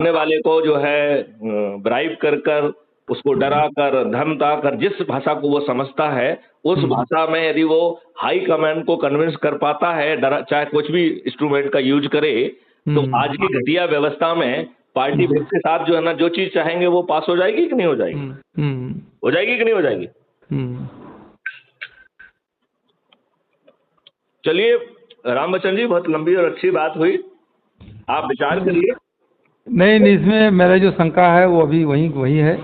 सामने वाले को जो है ब्राइब कर कर, उसको डरा कर, धमका कर, जिस भाषा को वो समझता है उस भाषा में यदि वो हाई कमांड को कन्विंस कर पाता है, डरा चाहे कुछ भी इंस्ट्रूमेंट का यूज करे, तो आज की घटिया व्यवस्था में पार्टी विप के साथ जो है ना, जो चीज चाहेंगे वो पास हो जाएगी कि नहीं हो जाएगी? हो जाएगी कि नहीं हो जाएगी? चलिए राम बच्चन जी, बहुत लंबी और अच्छी बात हुई, आप विचार करिए। नहीं, इसमें मेरा जो शंका है वो अभी वही है,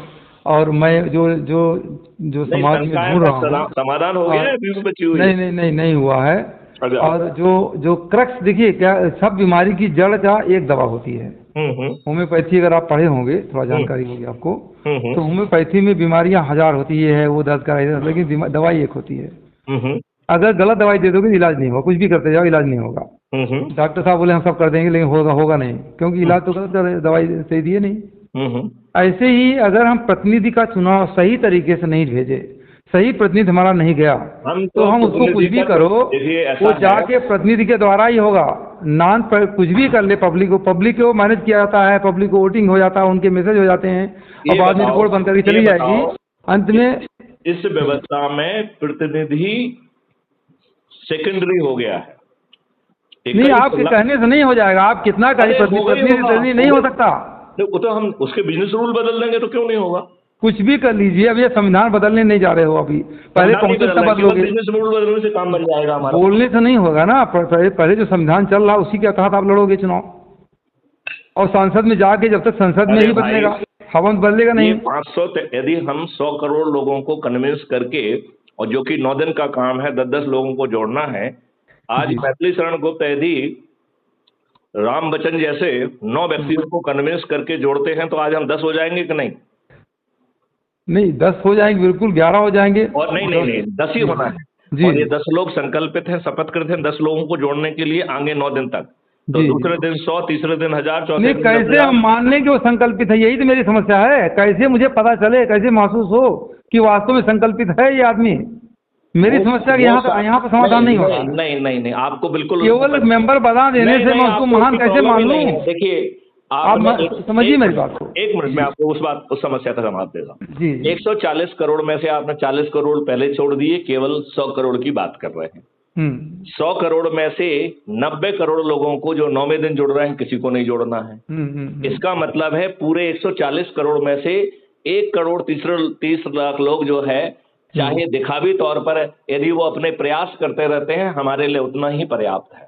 और मैं जो समाज में ढूंढ रहा हूँ समाधान हो गया है, अभी भी बची हुई है? नहीं हुआ है। और जो क्रक्स देखिए, क्या सब बीमारी की जड़ का एक दवा होती है। होम्योपैथी अगर आप पढ़े होंगे, थोड़ा जानकारी होगी आपको, तो होम्योपैथी में बीमारियां हजार होती है, वो दर्द का, लेकिन दवाई एक होती है। अगर गलत दवाई दे दोगे इलाज नहीं होगा, कुछ भी करते जाओ इलाज नहीं होगा। डॉक्टर साहब बोले हम सब कर देंगे, लेकिन होगा नहीं, क्योंकि इलाज तो गलत दवाई सही दिए नहीं। ऐसे ही अगर हम प्रतिनिधि का चुनाव सही तरीके से नहीं भेजे, सही प्रतिनिधि हमारा नहीं गया, तो हम उसको कुछ भी करो, वो जाके प्रतिनिधि के द्वारा ही होगा। कुछ भी कर ले, पब्लिक को मैनेज किया जाता है, पब्लिक को वोटिंग हो जाता है, उनके मैसेज हो जाते हैं, और बाद में रिपोर्ट बन करके चली जाएगी। अंत में इस व्यवस्था में प्रतिनिधि सेकेंडरी हो गया है। नहीं, आपके कहने से नहीं हो जाएगा, आप कितना कहीं प्रतिनिधि नहीं हो सकता। तो हम उसके बिजनेस रूल बदल देंगे तो क्यों नहीं होगा? कुछ भी कर लीजिए, अब ये संविधान बदलने नहीं जा रहे हो, अभी पहले पहुंचे तब बदलोगे। बिजनेस रूल बदलने से काम बन जाएगा हमारा? बोलने से नहीं होगा ना, पहले जो संविधान चल रहा उसी के तहत आप लड़ोगे चुनाव, और संसद में जाके जब तक संसद में ही बदलेगा, हवन बदलेगा नहीं। 500 यदि हम 100 करोड़ लोगों को कन्विंस करके, और जो कि 9 दिन का काम है, 10-10 लोगों को जोड़ना है। आज मैथिली शरण गुप्त यदि राम बच्चन जैसे 9 व्यक्तियों को कन्विंस करके जोड़ते हैं, तो आज हम 10 हो जाएंगे कि नहीं? नहीं, 10 हो जाएंगे, बिल्कुल 11 हो जाएंगे। और नहीं 10 ही होना है। और ये 10 लोग संकल्पित हैं, शपथ करते हैं 10 लोगों को जोड़ने के लिए आगे 9 दिन तक। तो दूसरे दिन 100, तीसरे दिन 1000, चौथे दिन कैसे हम मान लें कि वो संकल्पित है? यही तो मेरी समस्या है। कैसे मुझे पता चले, कैसे महसूस हो कि वास्तव में संकल्पित है ये आदमी? मेरी समस्या यहाँ पर समाधान नहीं होगा। नहीं, आपको बिल्कुल केवल मेंबर बना देने से मैं उसको महान कैसे मान लूं? देखिए, आप समझिए मेरी बात को। एक मिनट में आपको उस समस्या का समाधान देगा। 140 करोड़ में से आपने 40 करोड़ पहले छोड़ दिए, केवल 100 करोड़ की बात कर रहे हैं। 100 करोड़ में से 90 करोड़ लोगों को जो 9वें दिन जोड़ रहे हैं, किसी को नहीं जोड़ना है। इसका मतलब है पूरे 140 करोड़ में से 1 करोड़ 30 लाख लोग जो है, चाहे दिखावी तौर पर यदि वो अपने प्रयास करते रहते हैं, हमारे लिए उतना ही पर्याप्त है।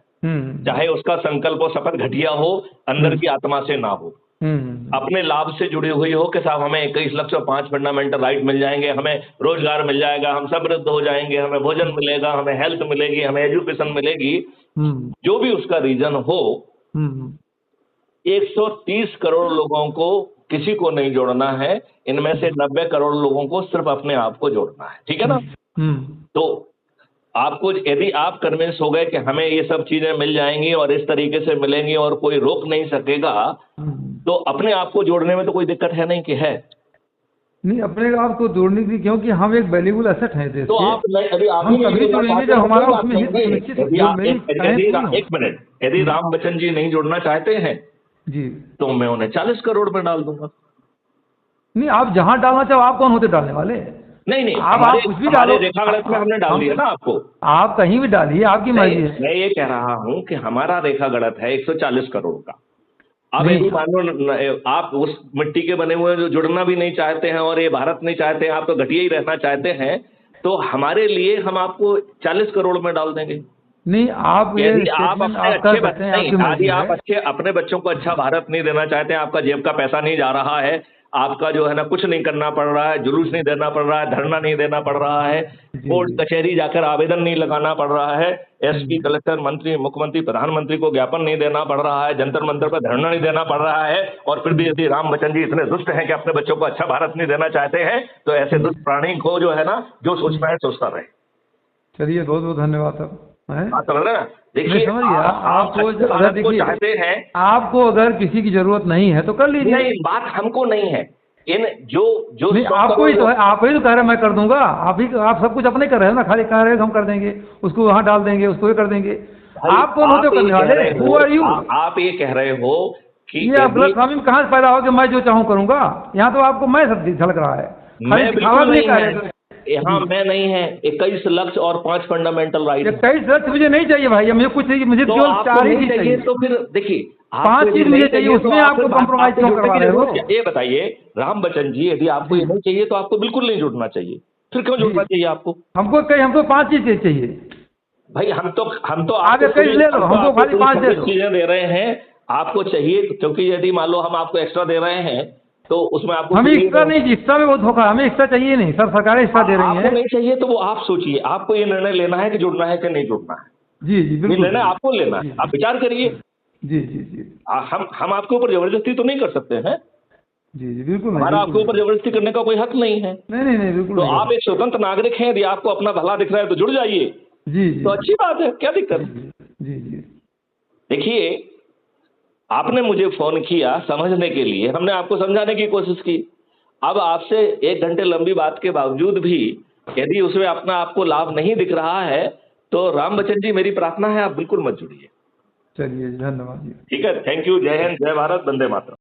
चाहे उसका संकल्प और शपथ घटिया हो, अंदर की आत्मा से ना हो, अपने लाभ से जुड़ी हुई हो कि साहब हमें 21 लाख और 5 फंडामेंटल राइट मिल जाएंगे, हमें रोजगार मिल जाएगा, हम समृद्ध हो जाएंगे, हमें भोजन मिलेगा, हमें हेल्थ मिलेगी, हमें एजुकेशन मिलेगी, जो भी उसका रीजन हो। 130 करोड़ लोगों को किसी को नहीं जोड़ना है, इनमें से 90 करोड़ लोगों को सिर्फ अपने आप को जोड़ना है। ठीक है ना? तो आपको यदि आप कन्विंस हो गए कि हमें ये सब चीजें मिल जाएंगी और इस तरीके से मिलेंगी और कोई रोक नहीं सकेगा, तो अपने आप को जोड़ने में तो कोई दिक्कत है नहीं कि है? नहीं, अपने आप को जोड़ने की, क्योंकि हम एक वैल्यूबल एसेट है देश के। तो आप एक मिनट, यदि राम बच्चन जी नहीं जोड़ना चाहते हैं जी, तो मैं उन्हें 40 करोड़ में डाल दूंगा। नहीं, आप जहां डालना चाहो, आप कौन होते डालने वाले? नहीं, आप कुछ भी डालो। रेखा गलत में हमने डाल दिया ना आपको। आप कहीं भी डालिए, आपकी मर्जी है। मैं ये कह रहा हूं कि हमारा रेखा गलत है 140 करोड़ का। अब यदि मानो आप उस मिट्टी के बने हुए जो जुड़ना भी नहीं चाहते हैं और ये भारत नहीं चाहते हैं, आप तो घटिया ही रहना चाहते हैं, तो हमारे लिए हम आपको 40 करोड़ में डाल देंगे। नहीं, आप अपने बच्चों को अच्छा भारत नहीं देना चाहते, आपका जेब का पैसा नहीं जा रहा है, आपका जो है ना कुछ नहीं करना पड़ रहा है, जुलूस नहीं देना पड़ रहा है, धरना नहीं देना पड़ रहा है, कोर्ट कचहरी जाकर आवेदन नहीं लगाना पड़ रहा है, एसपी, कलेक्टर, मंत्री, मुख्यमंत्री, प्रधानमंत्री को ज्ञापन नहीं देना पड़ रहा है, जंतर मंतर पर धरना नहीं देना पड़ रहा है, और फिर भी यदि राम बच्चन जी इतने दुष्ट हैं कि अपने बच्चों को अच्छा भारत नहीं देना चाहते हैं, तो ऐसे दुष्ट प्राणी को जो है ना, जो सोचना है सोचता रहे। चलिए, बहुत बहुत धन्यवाद। देखिए, चाहते हैं आपको अगर किसी की जरूरत नहीं है तो कर लीजिए। नहीं, बात हमको नहीं है, इन जो आपको ही तो है, आप ही तो कह रहे हैं मैं कर दूंगा। आप सब कुछ अपने कर रहे हैं ना, खाली कह रहे हैं हम कर देंगे, उसको वहां डाल देंगे, उसको ये कर देंगे। आप कौन होते हो करने वाले? Who are you? आप ये कह रहे हो ये आप गलतफहमी में कहाँ से पैदा हो कि मैं जो चाहूँ करूँगा? यहाँ तो आपको मैं सब झलक रहा है, यहाँ मैं नहीं है। 21 लक्ष्य और 5 फंडामेंटल राइट। 21 लक्ष्य मुझे नहीं चाहिए भाई, मुझे कुछ चाहिए, मुझे केवल 4 ही चाहिए। तो फिर देखिए 5 चीज मुझे चाहिए, उसमें आपको कॉम्प्रोमाइज क्यों करवा रहे हो? ये बताइए राम बच्चन जी, यदि आपको ये नहीं चाहिए तो आपको बिल्कुल नहीं जुड़ना चाहिए, फिर क्यों जुड़ना चाहिए आपको? हमको 5 चीजें चाहिए भाई। हम तो आप 21 ले लो, हमको खाली 5 दे दो। चीजें दे रहे हैं आपको चाहिए, क्योंकि यदि मान लो हम आपको एक्स्ट्रा दे रहे हैं तो उसमें आपको हमें एक्स्ट्रा नहीं, एक्स्ट्रा में बहुत धोखा, हमें एक्स्ट्रा चाहिए नहीं सर, सरकार एक्स्ट्रा दे रही है। नहीं चाहिए तो वो आप सोचिए, आपको ये निर्णय लेना है कि जुड़ना है कि नहीं जुड़ना है। जी जी बिल्कुल, निर्णय आपको लेना है, आप विचार करिए। जी जी जी हम आपके ऊपर जबरदस्ती तो नहीं कर सकते हैं। जी जी बिल्कुल, हमारा आपके ऊपर जबरदस्ती करने का कोई हक नहीं है। नहीं बिल्कुल। तो आप एक स्वतंत्र नागरिक हैं, यदि आपको अपना भला दिख रहा है तो जुड़ जाइए। जी तो अच्छी बात है, क्या दिक्कत? जी जी। देखिए आपने मुझे फोन किया समझने के लिए, हमने आपको समझाने की कोशिश की। अब आपसे 1 घंटे लंबी बात के बावजूद भी यदि उसमें अपना आपको लाभ नहीं दिख रहा है तो राम बच्चन जी मेरी प्रार्थना है आप बिल्कुल मत जुड़िए। चलिए धन्यवाद जी। ठीक है, थैंक यू। जय हिंद, जय भारत, वंदे मातरम।